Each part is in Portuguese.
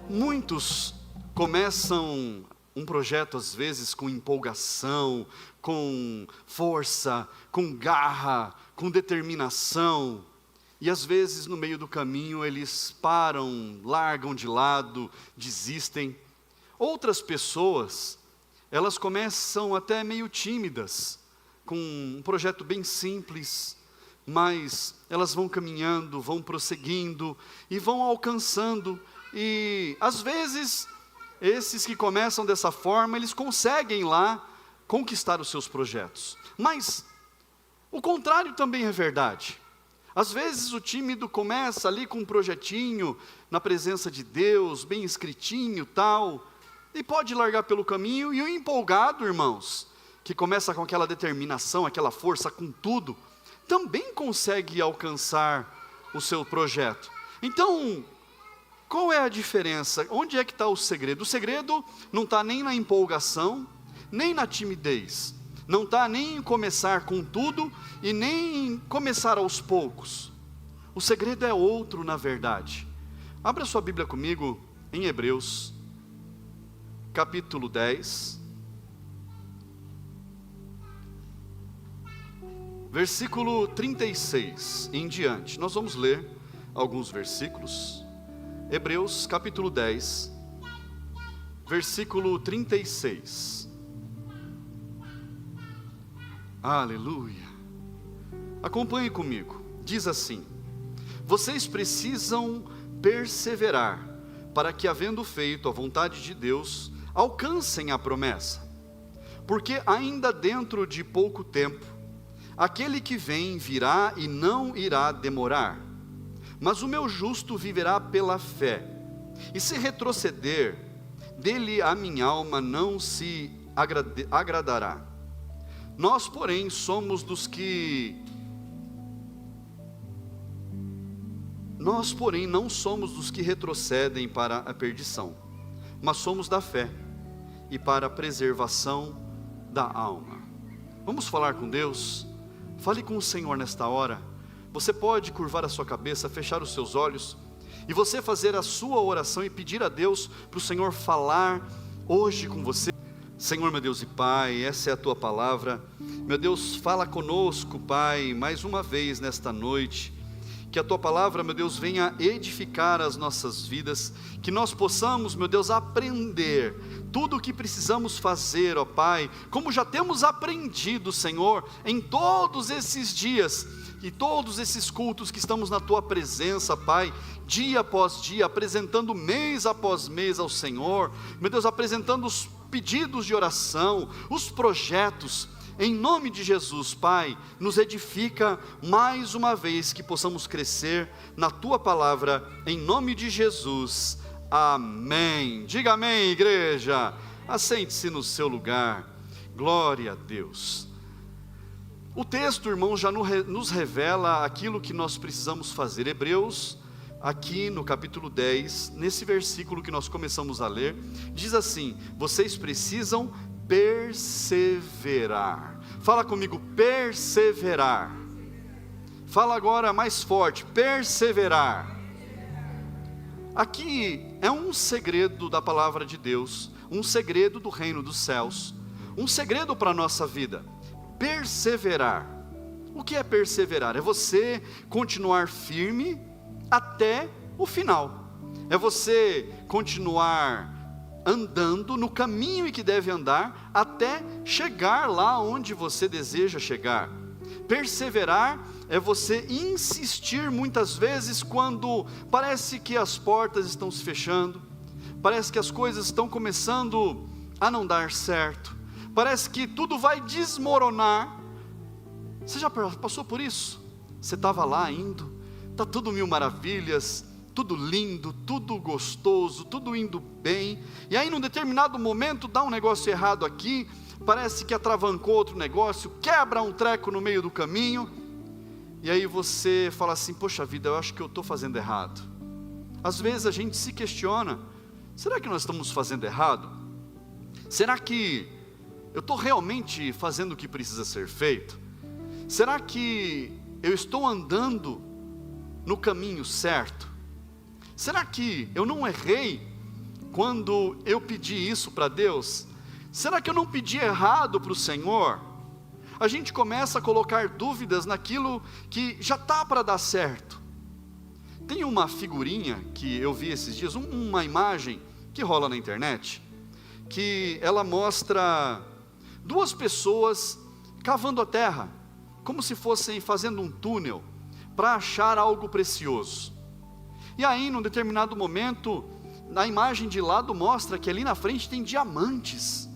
Muitos começam um projeto às vezes com empolgação, com força, com garra, com determinação, e às vezes no meio do caminho eles param, largam de lado, desistem. Outras pessoas, elas começam até meio tímidas, com um projeto bem simples, mas elas vão caminhando, vão prosseguindo e vão alcançando. E às vezes, esses que começam dessa forma, eles conseguem lá conquistar os seus projetos. Mas o contrário também é verdade. Às vezes o tímido começa ali com um projetinho, na presença de Deus, bem escritinho, tal, e pode largar pelo caminho. E o empolgado, irmãos, que começa com aquela determinação, aquela força, com tudo, também consegue alcançar o seu projeto. Então, qual é a diferença? Onde é que está o segredo? O segredo não está nem na empolgação, nem na timidez. Não está nem em começar com tudo e nem em começar aos poucos. O segredo é outro, na verdade. Abra sua Bíblia comigo em Hebreus, capítulo 10. Versículo 36 em diante. Nós vamos ler alguns versículos. Hebreus capítulo 10, versículo 36. Aleluia. Acompanhe comigo. Diz assim: vocês precisam perseverar, para que, havendo feito a vontade de Deus, alcancem a promessa. Porque ainda dentro de pouco tempo, aquele que vem virá e não irá demorar. Mas o meu justo viverá pela fé, e se retroceder, dele a minha alma não se agradará. Nós, porém, somos dos que... Nós, porém, não somos dos que retrocedem para a perdição, mas somos da fé e para a preservação da alma. Vamos falar com Deus? Fale com o Senhor nesta hora. Você pode curvar a sua cabeça, fechar os seus olhos, e você fazer a sua oração e pedir a Deus para o Senhor falar hoje com você. Senhor, meu Deus e Pai, essa é a Tua palavra. Meu Deus, fala conosco, Pai, mais uma vez nesta noite. Que a Tua palavra, meu Deus, venha edificar as nossas vidas, que nós possamos, meu Deus, aprender tudo o que precisamos fazer, ó Pai, como já temos aprendido, Senhor, em todos esses dias, e todos esses cultos que estamos na Tua presença, Pai, dia após dia, apresentando mês após mês ao Senhor, meu Deus, apresentando os pedidos de oração, os projetos, em nome de Jesus, Pai, nos edifica mais uma vez, que possamos crescer na Tua palavra, em nome de Jesus, amém. Diga amém, igreja. Assente-se no seu lugar. Glória a Deus. O texto, irmão, já nos revela aquilo que nós precisamos fazer. Hebreus, aqui no capítulo 10, nesse versículo que nós começamos a ler, diz assim: vocês precisam perseverar. Fala comigo, perseverar. Fala agora mais forte, perseverar. Aqui é um segredo da palavra de Deus, um segredo do reino dos céus, um segredo para a nossa vida. Perseverar. O que é perseverar? É você continuar firme até o final. É você continuar andando no caminho em que deve andar até chegar lá onde você deseja chegar. Perseverar é você insistir muitas vezes quando parece que as portas estão se fechando, parece que as coisas estão começando a não dar certo, parece que tudo vai desmoronar. Você já passou por isso? Você estava lá indo, está tudo mil maravilhas, tudo lindo, tudo gostoso, tudo indo bem, e aí num determinado momento dá um negócio errado aqui, parece que atravancou outro negócio, quebra um treco no meio do caminho, e aí você fala assim: poxa vida, eu acho que eu estou fazendo errado. Às vezes a gente se questiona: será que nós estamos fazendo errado? Será que eu estou realmente fazendo o que precisa ser feito? Será que eu estou andando no caminho certo? Será que eu não errei quando eu pedi isso para Deus? Será que eu não pedi errado para o Senhor? A gente começa a colocar dúvidas naquilo que já está para dar certo. Tem uma figurinha que eu vi esses dias, uma imagem que rola na internet, que ela mostra duas pessoas cavando a terra, como se fossem fazendo um túnel, para achar algo precioso. E aí, num determinado momento, na imagem de lado mostra que ali na frente tem diamantes,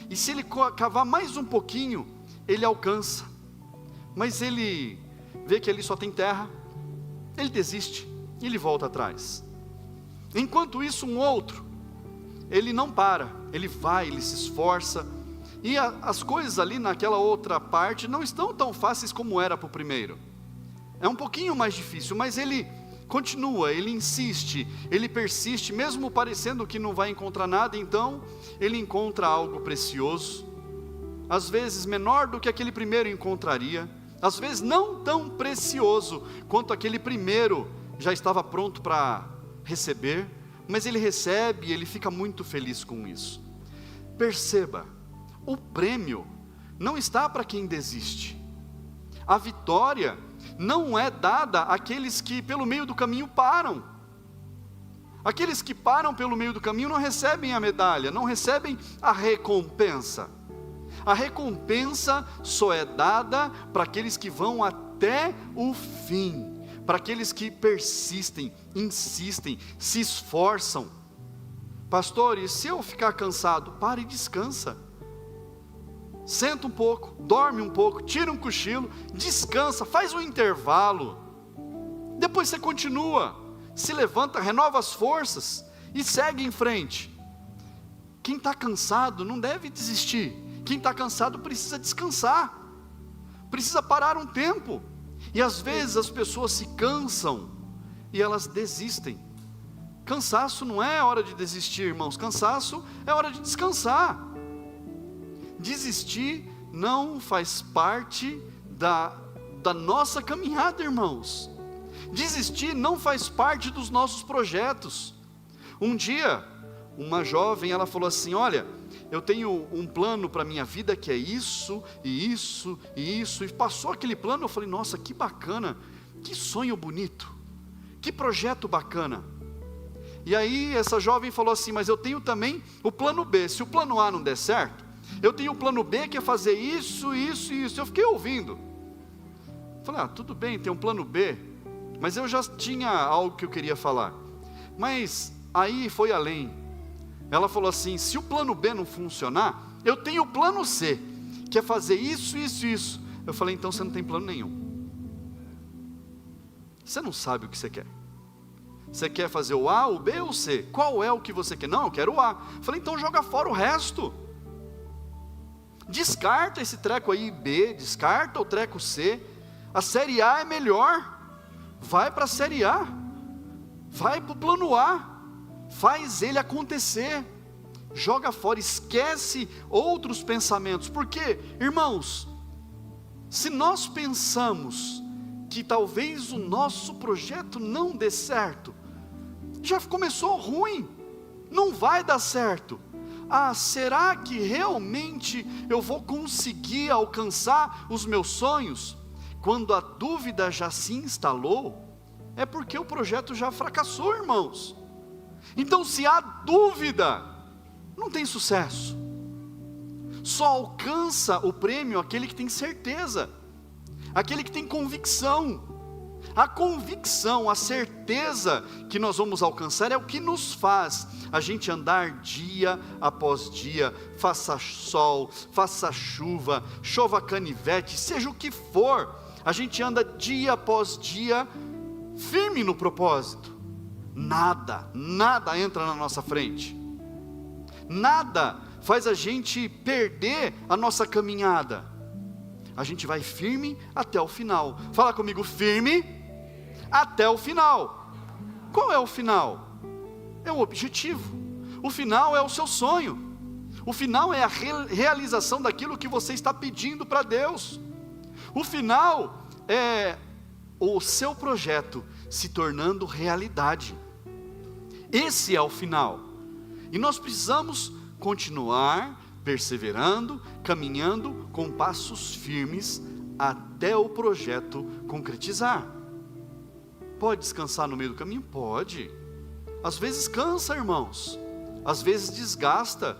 e se ele cavar mais um pouquinho, ele alcança, mas ele vê que ali só tem terra, ele desiste, e ele volta atrás. Enquanto isso, um outro, ele não para, ele vai, ele se esforça, e as coisas ali naquela outra parte não estão tão fáceis como era para o primeiro, é um pouquinho mais difícil, mas ele continua, ele insiste, ele persiste, mesmo parecendo que não vai encontrar nada, então ele encontra algo precioso, às vezes menor do que aquele primeiro encontraria, às vezes não tão precioso quanto aquele primeiro já estava pronto para receber, mas ele recebe e ele fica muito feliz com isso. Perceba, o prêmio não está para quem desiste, a vitória não é dada àqueles que pelo meio do caminho param. Aqueles que param pelo meio do caminho não recebem a medalha, não recebem a recompensa. A recompensa só é dada para aqueles que vão até o fim, para aqueles que persistem, insistem, se esforçam. Pastor, e se eu ficar cansado? Para e descansa. Senta um pouco, dorme um pouco, tira um cochilo, descansa, faz um intervalo. Depois você continua, se levanta, renova as forças e segue em frente. Quem está cansado não deve desistir. Quem está cansado precisa descansar, precisa parar um tempo. E às vezes as pessoas se cansam e elas desistem. Cansaço não é hora de desistir, irmãos, cansaço é hora de descansar. Desistir não faz parte da nossa caminhada, irmãos. Desistir não faz parte dos nossos projetos. Um dia, uma jovem, ela falou assim, olha, eu tenho um plano para a minha vida que é isso, e isso, e isso, e passou aquele plano, eu falei, nossa, que bacana, que sonho bonito, que projeto bacana. E aí essa jovem falou assim, mas eu tenho também o plano B, se o plano A não der certo, eu tenho o plano B que é fazer isso, isso e isso. Eu fiquei ouvindo, falei, tudo bem, tem um plano B, mas eu já tinha algo que eu queria falar, mas aí foi além. Ela falou assim, se o plano B não funcionar, eu tenho o plano C, que é fazer isso, isso e isso. Eu falei, então você não tem plano nenhum, você não sabe o que você quer. Você quer fazer o A, o B ou o C? Qual é o que você quer? Não, eu quero o A. Eu falei, então joga fora o resto. Descarta esse treco aí B, descarta o treco C. A série A é melhor. Vai para a série A. Vai para o plano A. Faz ele acontecer. Joga fora, esquece outros pensamentos. Porque, irmãos, se nós pensamos que talvez o nosso projeto não dê certo, já começou ruim, não vai dar certo. Será que realmente eu vou conseguir alcançar os meus sonhos? Quando a dúvida já se instalou, é porque o projeto já fracassou, irmãos. Então, se há dúvida, não tem sucesso. Só alcança o prêmio aquele que tem certeza, aquele que tem convicção. A convicção, a certeza que nós vamos alcançar é o que nos faz a gente andar dia após dia, faça sol, faça chuva, chova canivete, seja o que for, a gente anda dia após dia firme no propósito. Nada entra na nossa frente, nada faz a gente perder a nossa caminhada. A gente vai firme até o final. Fala comigo, firme até o final. Qual é o final? É o objetivo. O final é o seu sonho. O final é a realização daquilo que você está pedindo para Deus. O final é o seu projeto se tornando realidade. Esse é o final. E nós precisamos continuar perseverando, caminhando com passos firmes até o projeto concretizar. Pode descansar no meio do caminho? Pode. Às vezes cansa, irmãos. Às vezes desgasta.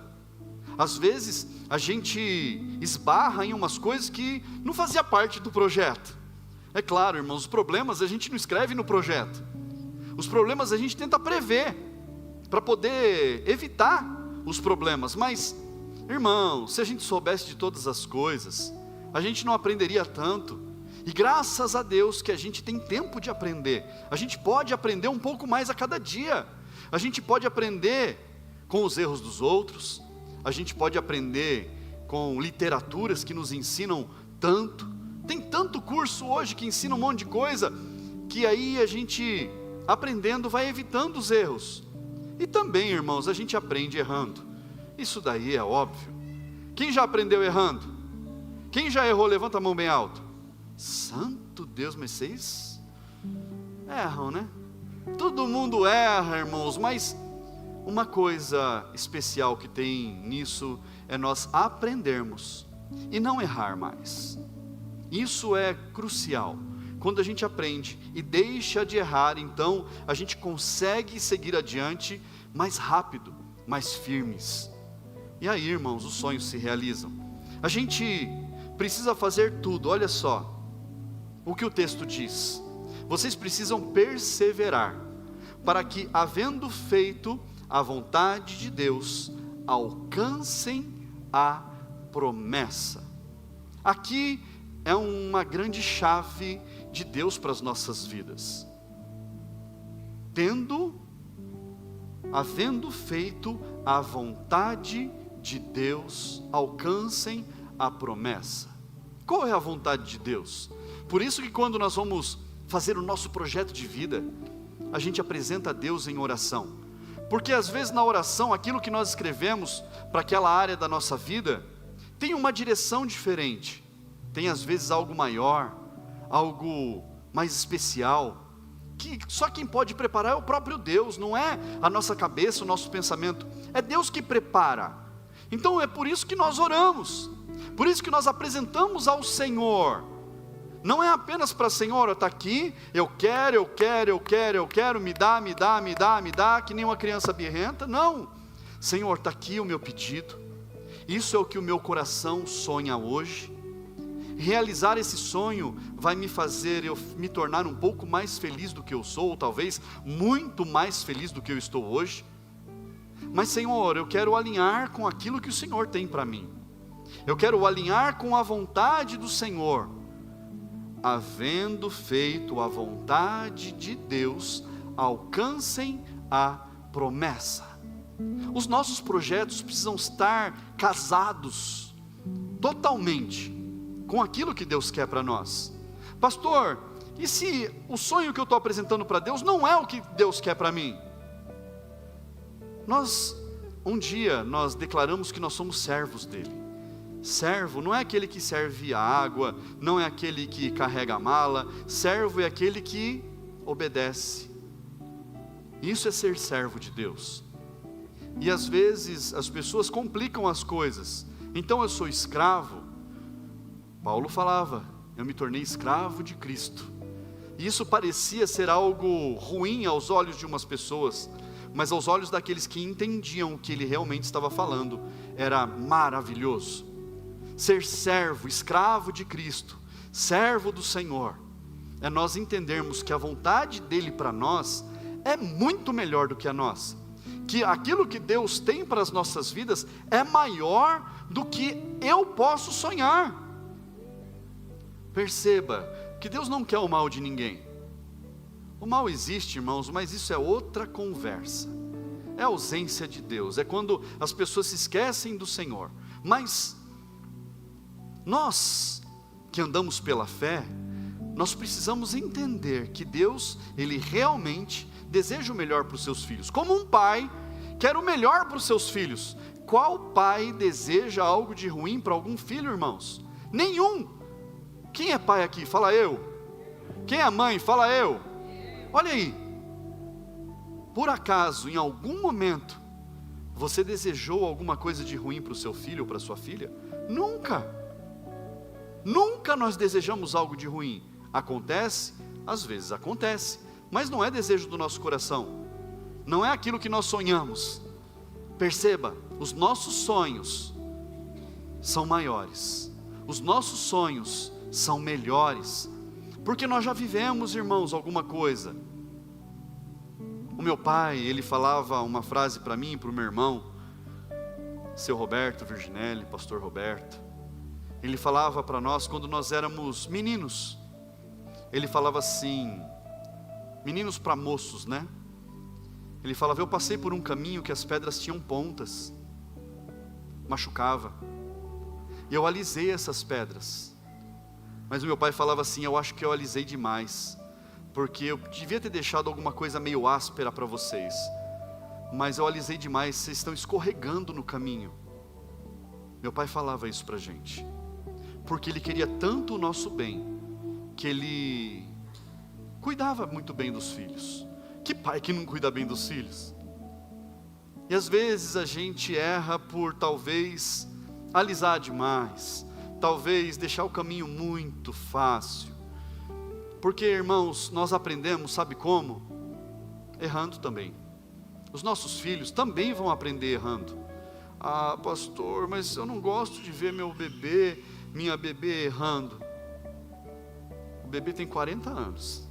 Às vezes a gente esbarra em umas coisas que não fazia parte do projeto. É claro, irmãos, os problemas a gente não escreve no projeto. Os problemas a gente tenta prever, para poder evitar os problemas. Mas, irmãos, se a gente soubesse de todas as coisas, a gente não aprenderia tanto. E graças a Deus que a gente tem tempo de aprender. A gente pode aprender um pouco mais a cada dia. A gente pode aprender com os erros dos outros. A gente pode aprender com literaturas que nos ensinam tanto. Tem tanto curso hoje que ensina um monte de coisa, que aí a gente, aprendendo, vai evitando os erros. E também, irmãos, a gente aprende errando. Isso daí é óbvio. Quem já aprendeu errando? Quem já errou? Levanta a mão bem alto. Santo Deus, mas vocês erram, né? Todo mundo erra, irmãos, mas uma coisa especial que tem nisso é nós aprendermos e não errar mais. Isso é crucial. Quando a gente aprende e deixa de errar, então a gente consegue seguir adiante mais rápido, mais firmes. E aí, irmãos, os sonhos se realizam. A gente precisa fazer tudo, olha só o que o texto diz. Vocês precisam perseverar, para que, havendo feito a vontade de Deus, alcancem a promessa. Aqui é uma grande chave de Deus para as nossas vidas. Havendo feito a vontade de Deus, alcancem a promessa. Qual é a vontade de Deus? Por isso que quando nós vamos fazer o nosso projeto de vida, a gente apresenta a Deus em oração. Porque às vezes na oração, aquilo que nós escrevemos para aquela área da nossa vida, tem uma direção diferente. Tem às vezes algo maior, algo mais especial, que só quem pode preparar é o próprio Deus, não é a nossa cabeça, o nosso pensamento, é Deus que prepara. Então é por isso que nós oramos, por isso que nós apresentamos ao Senhor. Não é apenas para Senhor, está aqui, eu quero, me dá, que nem uma criança birrenta. Não, Senhor, está aqui o meu pedido, isso é o que o meu coração sonha hoje. Realizar esse sonho vai me fazer eu me tornar um pouco mais feliz do que eu sou, ou talvez muito mais feliz do que eu estou hoje. Mas Senhor, eu quero alinhar com aquilo que o Senhor tem para mim. Eu quero alinhar com a vontade do Senhor. Havendo feito a vontade de Deus, alcancem a promessa. Os nossos projetos precisam estar casados totalmente com aquilo que Deus quer para nós. Pastor, e se o sonho que eu estou apresentando para Deus não é o que Deus quer para mim? Um dia nós declaramos que nós somos servos dele. Servo não é aquele que serve a água, não é aquele que carrega a mala. Servo é aquele que obedece. Isso é ser servo de Deus. E às vezes as pessoas complicam as coisas. Então eu sou escravo. Paulo falava, eu me tornei escravo de Cristo. E isso parecia ser algo ruim aos olhos de umas pessoas, mas aos olhos daqueles que entendiam o que ele realmente estava falando, era maravilhoso. Ser servo, escravo de Cristo, servo do Senhor, é nós entendermos que a vontade dele para nós é muito melhor do que a nossa, que aquilo que Deus tem para as nossas vidas é maior do que eu posso sonhar. Perceba que Deus não quer o mal de ninguém. O mal existe, irmãos, mas isso é outra conversa. É a ausência de Deus, é quando as pessoas se esquecem do Senhor. Mas nós que andamos pela fé, nós precisamos entender que Deus, Ele realmente deseja o melhor para os seus filhos. Como um pai quer o melhor para os seus filhos. Qual pai deseja algo de ruim para algum filho, irmãos? Nenhum. Quem é pai aqui? Fala eu. Quem é mãe? Fala eu. Olha aí. Por acaso, em algum momento, Você desejou alguma coisa de ruim para o seu filho ou para a sua filha? Nunca. Nunca nós desejamos algo de ruim. Acontece? Às vezes acontece, mas não é desejo do nosso coração. Não é aquilo que nós sonhamos. Perceba, os nossos sonhos são maiores. Os nossos sonhos são melhores. Porque nós já vivemos, irmãos, alguma coisa. O meu pai, ele falava uma frase para mim e para o meu irmão, seu Roberto Virginelli, pastor Roberto. Ele falava para nós quando nós éramos meninos. Ele falava assim, meninos para moços, né? Ele falava, eu passei por um caminho que as pedras tinham pontas, machucava, e eu alisei essas pedras. Mas o meu pai falava assim, eu acho que eu alisei demais, porque eu devia ter deixado alguma coisa meio áspera para vocês, mas eu alisei demais, vocês estão escorregando no caminho. Meu pai falava isso para a gente, porque ele queria tanto o nosso bem, que ele cuidava muito bem dos filhos. Que pai que não cuida bem dos filhos? E às vezes a gente erra por talvez alisar demais, talvez deixar o caminho muito fácil. Porque, irmãos, nós aprendemos, sabe como? Errando também. Os nossos filhos também vão aprender errando. Ah, pastor, mas eu não gosto de ver meu bebê, minha bebê errando. O bebê tem 40 anos.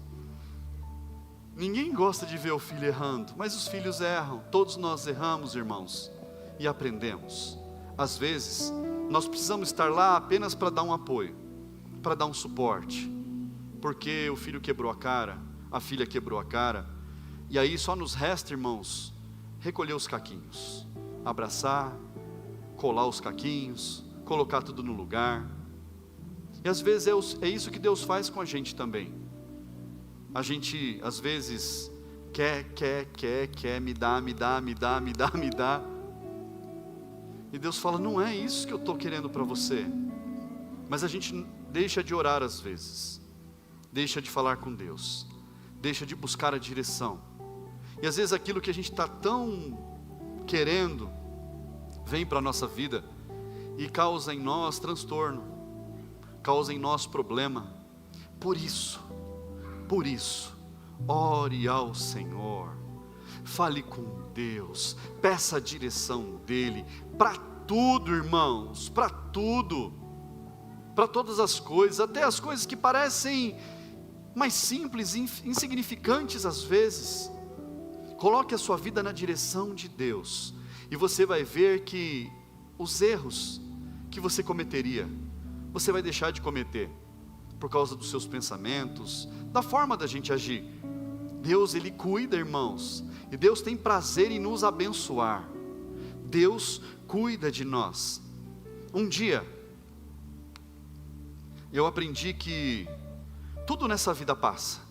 Ninguém gosta de ver o filho errando, mas os filhos erram. Todos nós erramos, irmãos, e aprendemos. Às vezes, nós precisamos estar lá apenas para dar um apoio, para dar um suporte, porque o filho quebrou a cara, a filha quebrou a cara, e aí só nos resta, irmãos, recolher os caquinhos, abraçar, colar os caquinhos, colocar tudo no lugar. E às vezes é isso que Deus faz com a gente também. A gente às vezes quer, me dá. E Deus fala, não é isso que eu estou querendo para você. Mas a gente deixa de orar às vezes, deixa de falar com Deus, deixa de buscar a direção. E às vezes aquilo que a gente está tão querendo, vem para a nossa vida e causa em nós transtorno, causa em nós problema. Por isso, ore ao Senhor, fale com Deus, peça a direção dEle, para tudo, irmãos, para tudo, para todas as coisas, até as coisas que parecem mais simples, insignificantes às vezes. Coloque a sua vida na direção de Deus, e você vai ver que os erros que você cometeria, você vai deixar de cometer, por causa dos seus pensamentos, da forma da gente agir. Deus, Ele cuida, irmãos, e Deus tem prazer em nos abençoar. Deus cuida de nós. Um dia, eu aprendi que tudo nessa vida passa,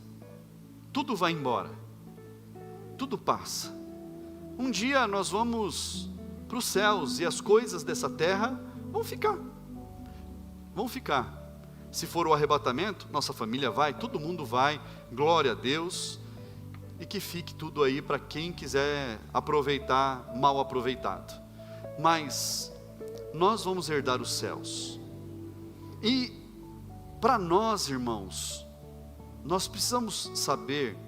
tudo vai embora, tudo passa. Um dia nós vamos para os céus, e as coisas dessa terra vão ficar. Se for o arrebatamento, nossa família vai, todo mundo vai, glória a Deus, e que fique tudo aí para quem quiser aproveitar, mal aproveitado. Mas nós vamos herdar os céus, e para nós, irmãos, nós precisamos saber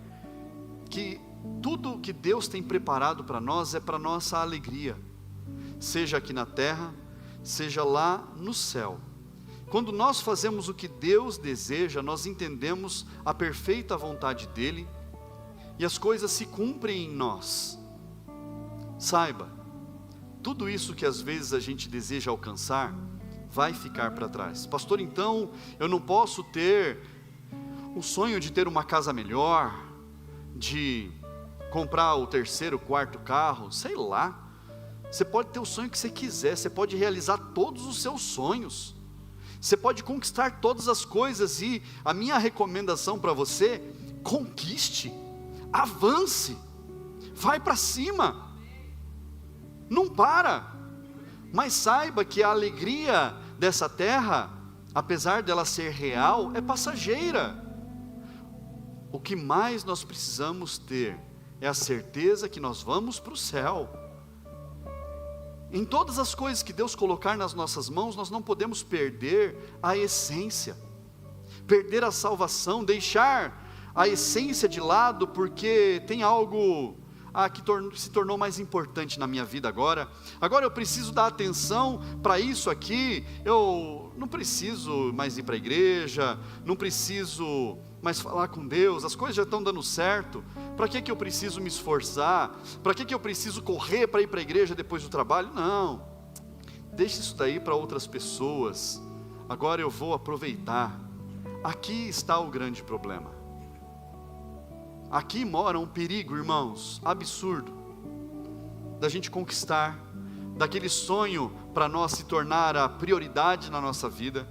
que tudo que Deus tem preparado para nós é para nossa alegria, seja aqui na terra, seja lá no céu. Quando nós fazemos o que Deus deseja, nós entendemos a perfeita vontade dEle, e as coisas se cumprem em nós. Saiba, tudo isso que às vezes a gente deseja alcançar, vai ficar para trás. Pastor, então, eu não posso ter o sonho de ter uma casa melhor, de comprar o terceiro, quarto carro, sei lá. Você pode ter o sonho que você quiser, você pode realizar todos os seus sonhos, você pode conquistar todas as coisas, e a minha recomendação para você, conquiste, avance, vai para cima, não para, mas saiba que a alegria dessa terra, apesar dela ser real, é passageira. O que mais nós precisamos ter é a certeza que nós vamos para o céu. Em todas as coisas que Deus colocar nas nossas mãos, nós não podemos perder a essência, perder a salvação, deixar a essência de lado, porque tem algo que se tornou mais importante na minha vida agora eu preciso dar atenção para isso aqui, eu não preciso mais ir para a igreja, não preciso mais falar com Deus, as coisas já estão dando certo, para que eu preciso me esforçar, para que eu preciso correr para ir para a igreja depois do trabalho? Não, deixe isso daí para outras pessoas, agora eu vou aproveitar. Aqui está o grande problema, aqui mora um perigo, irmãos, absurdo, da gente conquistar, daquele sonho para nós se tornar a prioridade na nossa vida,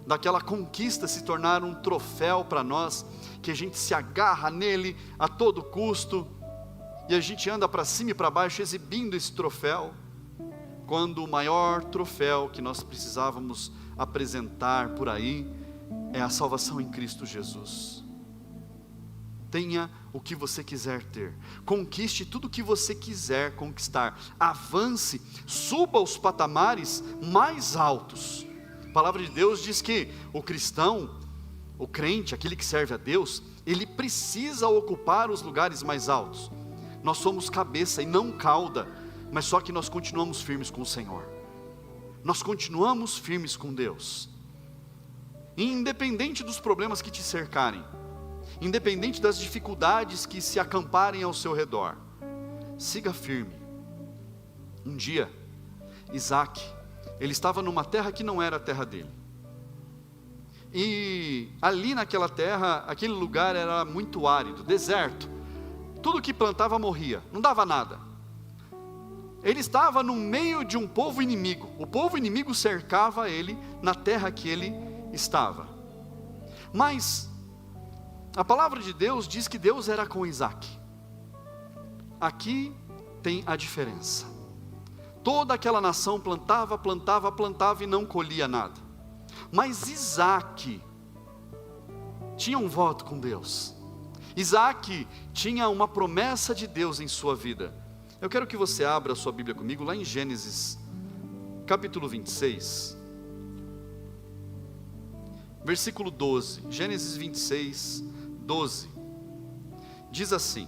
daquela conquista se tornar um troféu para nós, que a gente se agarra nele a todo custo, e a gente anda para cima e para baixo exibindo esse troféu, quando o maior troféu que nós precisávamos apresentar por aí, é a salvação em Cristo Jesus. Tenha o que você quiser ter, conquiste tudo o que você quiser conquistar, avance, suba os patamares mais altos. A palavra de Deus diz que o cristão, o crente, aquele que serve a Deus, ele precisa ocupar os lugares mais altos. Nós somos cabeça e não cauda, mas só que nós continuamos firmes com o Senhor, nós continuamos firmes com Deus, independente dos problemas que te cercarem, independente das dificuldades que se acamparem ao seu redor, siga firme. Um dia, Isaac, ele estava numa terra que não era a terra dele, e ali naquela terra, aquele lugar era muito árido, deserto, tudo que plantava morria, não dava nada. Ele estava no meio de um povo inimigo, o povo inimigo cercava ele na terra que ele estava, mas a palavra de Deus diz que Deus era com Isaac. Aqui tem a diferença. Toda aquela nação plantava e não colhia nada, mas Isaac tinha um voto com Deus. Isaac tinha uma promessa de Deus em sua vida. Eu quero que você abra a sua Bíblia comigo lá em Gênesis capítulo 26, versículo 12, Gênesis 26, 12, diz assim: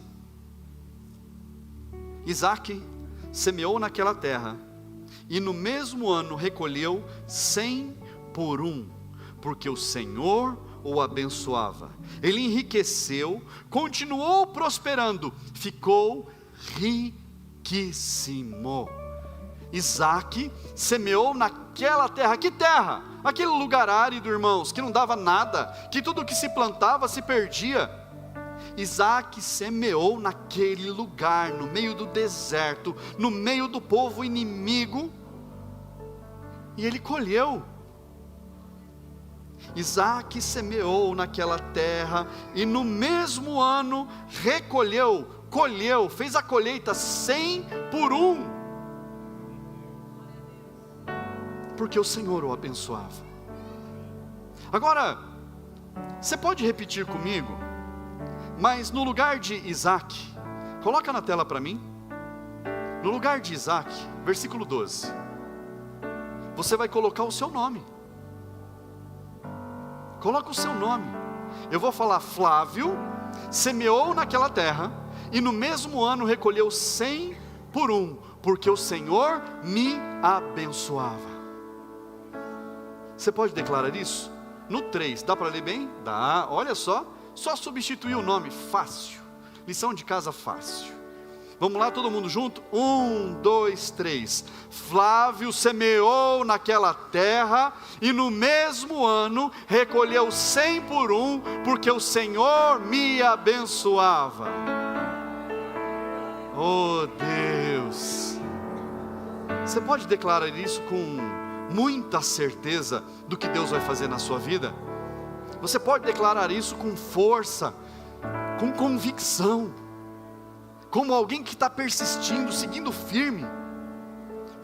Isaac semeou naquela terra, e no mesmo ano recolheu 100 por 1, porque o Senhor o abençoava. Ele enriqueceu, continuou prosperando, ficou riquíssimo. Isaac semeou naquela terra. Que terra? Aquele lugar árido, irmãos, que não dava nada, que tudo que se plantava se perdia. Isaac semeou naquele lugar, no meio do deserto, no meio do povo inimigo, e ele colheu. Isaac semeou naquela terra, e no mesmo ano recolheu, colheu, fez a colheita 100 por 1, porque o Senhor o abençoava. Agora, você pode repetir comigo, mas no lugar de Isaac, coloca na tela para mim, no lugar de Isaac, versículo 12, você vai colocar o seu nome. Coloca o seu nome. Eu vou falar: Flávio semeou naquela terra, e no mesmo ano recolheu 100 por 1, porque o Senhor me abençoava. Você pode declarar isso? No 3, dá para ler bem? Dá, olha só substituir o nome, fácil, lição de casa fácil. Vamos lá, todo mundo junto? 1, 2, 3. Flávio semeou naquela terra, e no mesmo ano recolheu 100 por 1, porque o Senhor me abençoava. Oh Deus! Você pode declarar isso com muita certeza do que Deus vai fazer na sua vida? Você pode declarar isso com força, com convicção, como alguém que está persistindo, seguindo firme.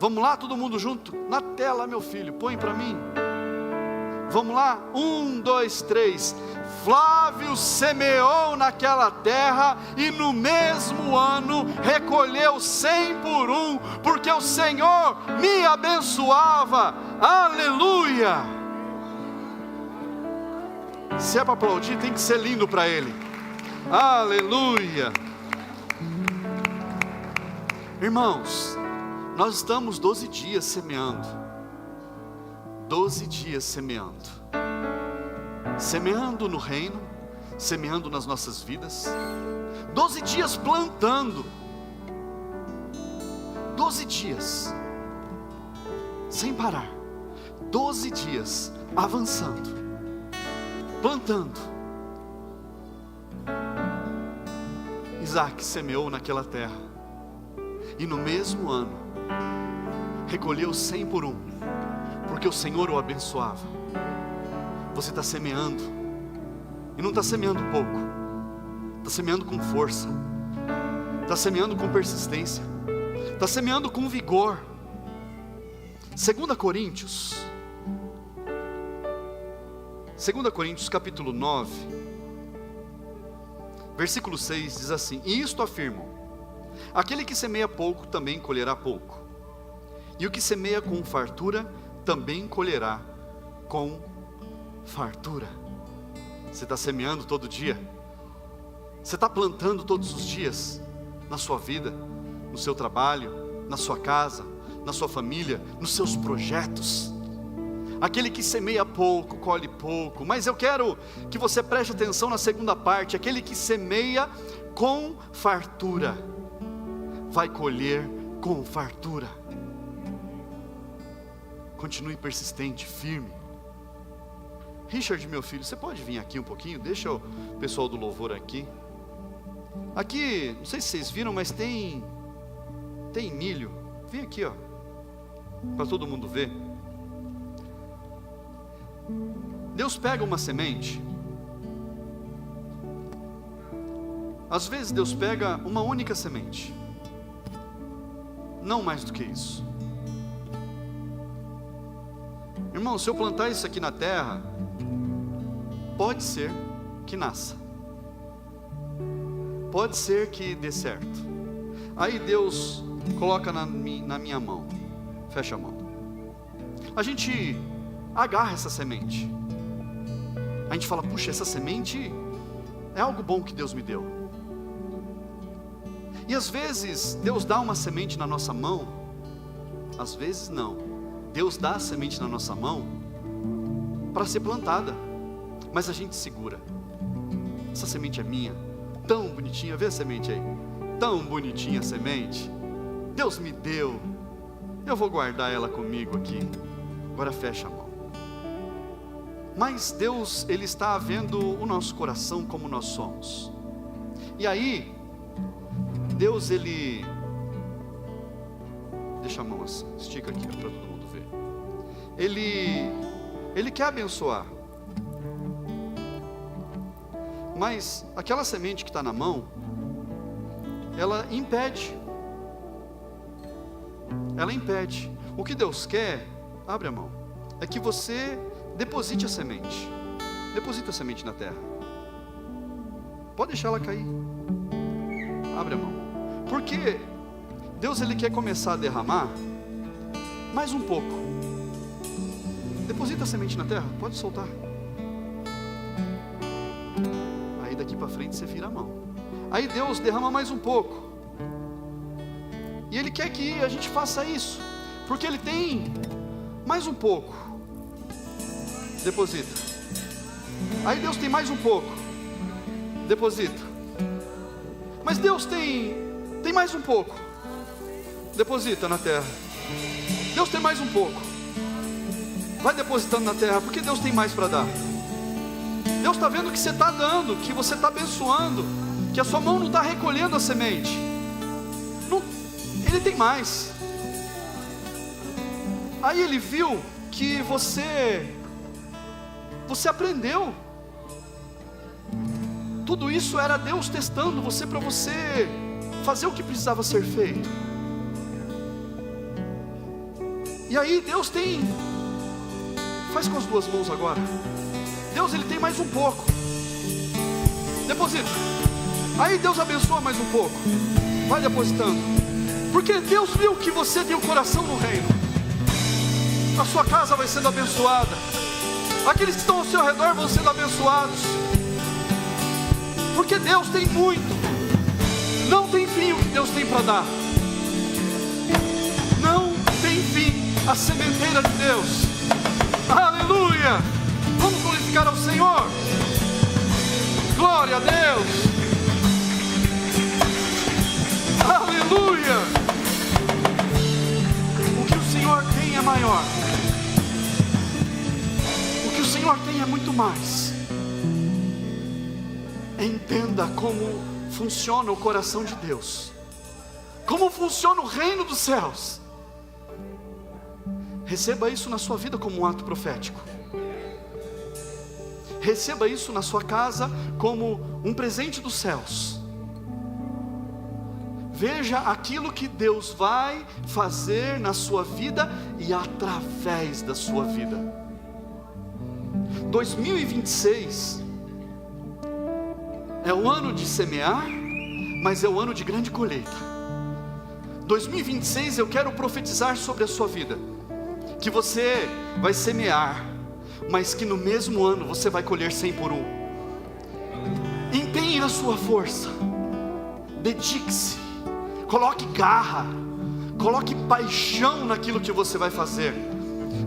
Vamos lá, todo mundo junto? Na tela, meu filho, põe para mim. Vamos lá? 1, 2, 3. Flávio semeou naquela terra, e no mesmo ano recolheu 100 por 1, porque o Senhor me abençoava. Aleluia! Se é para aplaudir, tem que ser lindo para Ele. Aleluia! Irmãos, nós estamos 12 dias semeando. 12 dias semeando. Semeando no reino, semeando nas nossas vidas. 12 dias plantando. 12 dias sem parar. 12 dias avançando, plantando. Isaac semeou naquela terra, e no mesmo ano recolheu 100 por 1, porque o Senhor o abençoava. Você está semeando, e não está semeando pouco, está semeando com força, está semeando com persistência, está semeando com vigor. 2 Coríntios capítulo 9, versículo 6 diz assim: e isto afirmo: aquele que semeia pouco também colherá pouco, e o que semeia com fartura também colherá com fartura. Você está semeando todo dia? Você está plantando todos os dias? Na sua vida, no seu trabalho, na sua casa, na sua família, nos seus projetos? Aquele que semeia pouco, colhe pouco. Mas eu quero que você preste atenção na segunda parte. Aquele que semeia com fartura vai colher com fartura. Continue persistente, firme. Richard, meu filho, você pode vir aqui um pouquinho? Deixa o pessoal do louvor aqui. Aqui, não sei se vocês viram, mas tem milho. Vem aqui, ó, para todo mundo ver. Deus pega uma semente. Às vezes Deus pega uma única semente, não mais do que isso. Irmão, se eu plantar isso aqui na terra, pode ser que nasça, pode ser que dê certo. Aí Deus coloca na minha mão, fecha a mão. A gente agarra essa semente. A gente fala: puxa, essa semente é algo bom que Deus me deu. E às vezes Deus dá uma semente na nossa mão. Às vezes não. Deus dá a semente na nossa mão para ser plantada, mas a gente segura. Essa semente é minha, tão bonitinha. Vê a semente aí, tão bonitinha a semente. Deus me deu, eu vou guardar ela comigo aqui. Agora fecha a mão. Mas Deus, Ele está vendo o nosso coração como nós somos. E aí, Deus, Ele... Deixa a mão assim, estica aqui para todo mundo ver. Ele quer abençoar. Mas aquela semente que está na mão, ela impede. Ela impede. O que Deus quer, abre a mão, é que você deposite a semente. Deposita a semente na terra. Pode deixar ela cair. Abre a mão. Porque Deus, Ele quer começar a derramar mais um pouco. Deposita a semente na terra. Pode soltar. Aí daqui para frente você vira a mão. Aí Deus derrama mais um pouco. E Ele quer que a gente faça isso, porque Ele tem mais um pouco. Deposita. Aí Deus tem mais um pouco. Deposita. Mas Deus tem mais um pouco. Deposita na terra. Deus tem mais um pouco. Vai depositando na terra, porque Deus tem mais para dar. Deus está vendo que você está dando, que você está abençoando, que a sua mão não está recolhendo a semente. Não, Ele tem mais. Aí Ele viu que você aprendeu. Tudo isso era Deus testando você, para você fazer o que precisava ser feito. E aí Deus tem, faz com as duas mãos agora. Deus, Ele tem mais um pouco. Deposita. Aí Deus abençoa mais um pouco. Vai depositando. Porque Deus viu que você tem o coração no reino. A sua casa vai sendo abençoada, aqueles que estão ao seu redor vão sendo abençoados, porque Deus tem muito. Não tem fim o que Deus tem para dar. Não tem fim a sementeira de Deus. Aleluia! Vamos glorificar ao Senhor. Glória a Deus. Aleluia! O que o Senhor tem é maior. O que o Senhor tem é muito mais. Entenda como funciona o coração de Deus, como funciona o reino dos céus. Receba isso na sua vida como um ato profético. Receba isso na sua casa como um presente dos céus. Veja aquilo que Deus vai fazer na sua vida e através da sua vida. 2026 é o ano de semear, mas é o ano de grande colheita. 2026 eu quero profetizar sobre a sua vida, que você vai semear, mas que no mesmo ano você vai colher 100 por 1. Empenhe na sua força, dedique-se, coloque garra, coloque paixão naquilo que você vai fazer.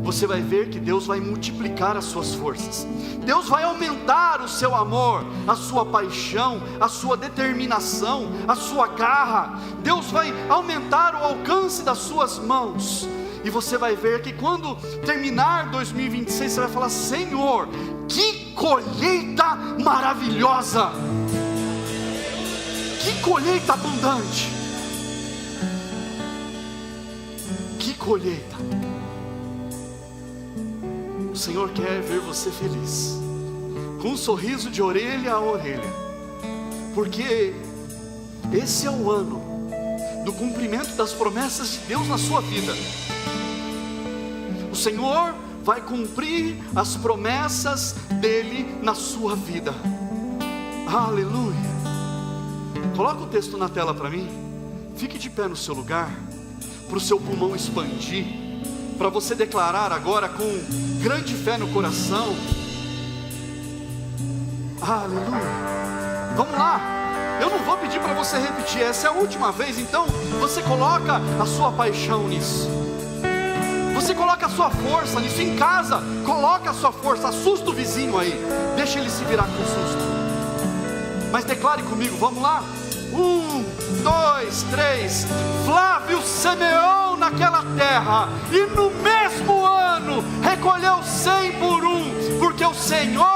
Você vai ver que Deus vai multiplicar as suas forças. Deus vai aumentar o seu amor, a sua paixão, a sua determinação, a sua garra. Deus vai aumentar o alcance das suas mãos. E você vai ver que quando terminar 2026, você vai falar: Senhor, que colheita maravilhosa! Que colheita abundante! Que colheita! O Senhor quer ver você feliz, com um sorriso de orelha a orelha, porque esse é o ano do cumprimento das promessas de Deus na sua vida. O Senhor vai cumprir as promessas dele na sua vida. Aleluia. Coloca o texto na tela para mim. Fique de pé no seu lugar, para o seu pulmão expandir, para você declarar agora com grande fé no coração. Aleluia. Vamos lá. Eu não vou pedir para você repetir, essa é a última vez. Então você coloca a sua paixão nisso, você coloca a sua força nisso. Em casa, coloca a sua força. Assusta o vizinho aí, deixa ele se virar com susto, mas declare comigo, vamos lá. 1, 2, 3. Flávio semeou naquela terra, e no mesmo ano recolheu 100 por 1, porque o Senhor